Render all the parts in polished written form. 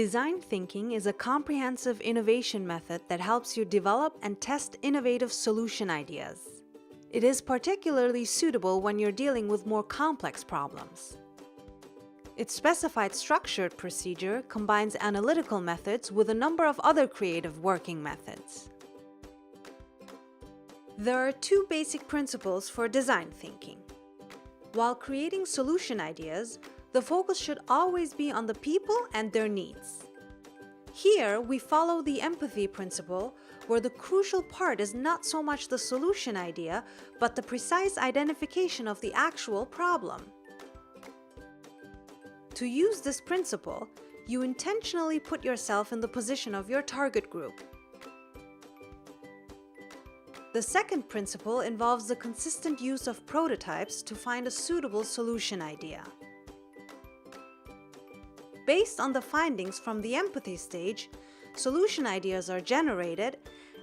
Design thinking is a comprehensive innovation method that helps you develop and test innovative solution ideas. It is particularly suitable when you're dealing with more complex problems. Its specified structured procedure combines analytical methods with a number of other creative working methods. There are two basic principles for design thinking. While creating solution ideas, the focus should always be on the people and their needs. Here, we follow the empathy principle, where the crucial part is not so much the solution idea, but the precise identification of the actual problem. To use this principle, you intentionally put yourself in the position of your target group. The second principle involves the consistent use of prototypes to find a suitable solution idea. Based on the findings from the empathy stage, solution ideas are generated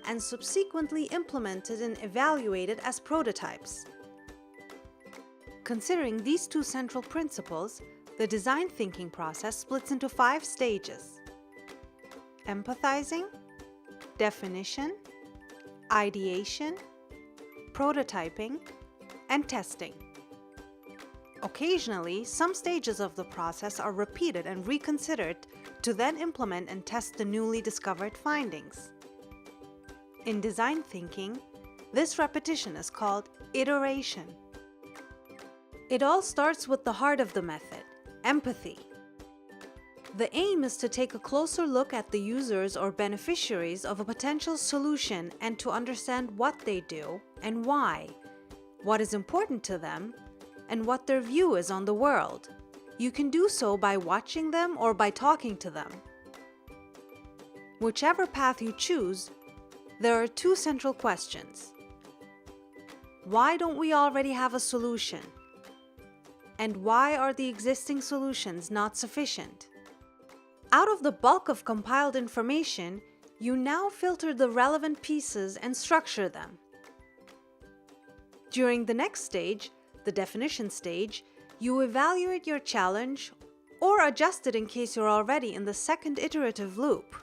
and subsequently implemented and evaluated as prototypes. Considering these two central principles, the design thinking process splits into 5 stages: empathizing, definition, ideation, prototyping, and testing. Occasionally, some stages of the process are repeated and reconsidered to then implement and test the newly discovered findings. In design thinking, this repetition is called iteration. It all starts with the heart of the method, empathy. The aim is to take a closer look at the users or beneficiaries of a potential solution and to understand what they do and why, what is important to them, and what their view is on the world. You can do so by watching them or by talking to them. Whichever path you choose, there are 2 central questions. Why don't we already have a solution? And why are the existing solutions not sufficient? Out of the bulk of compiled information, you now filter the relevant pieces and structure them. During the next stage, the definition stage, you evaluate your challenge or adjust it in case you're already in the second iterative loop.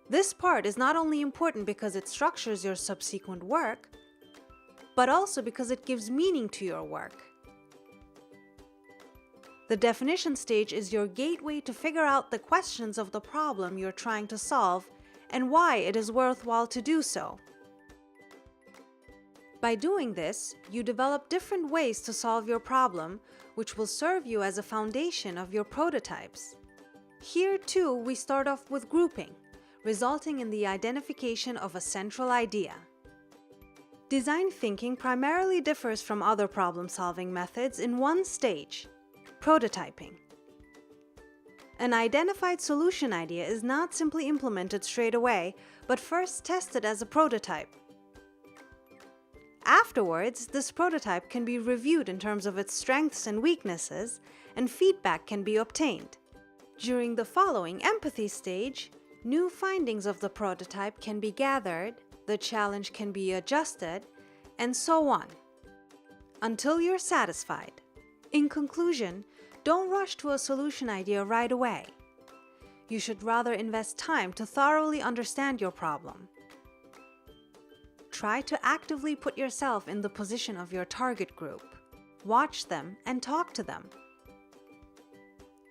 This part is not only important because it structures your subsequent work, but also because it gives meaning to your work. The definition stage is your gateway to figure out the questions of the problem you're trying to solve and why it is worthwhile to do so. By doing this, you develop different ways to solve your problem, which will serve you as a foundation of your prototypes. Here too, we start off with grouping, resulting in the identification of a central idea. Design thinking primarily differs from other problem-solving methods in one stage: prototyping. An identified solution idea is not simply implemented straight away, but first tested as a prototype. Afterwards, this prototype can be reviewed in terms of its strengths and weaknesses, and feedback can be obtained. During the following empathy stage, new findings of the prototype can be gathered, the challenge can be adjusted, and so on, until you're satisfied. In conclusion, don't rush to a solution idea right away. You should rather invest time to thoroughly understand your problem. Try to actively put yourself in the position of your target group. Watch them and talk to them.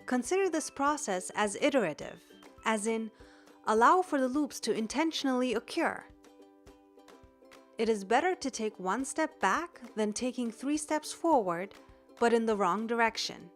Consider this process as iterative, as in, allow for the loops to intentionally occur. It is better to take 1 step back than taking 3 steps forward, but in the wrong direction.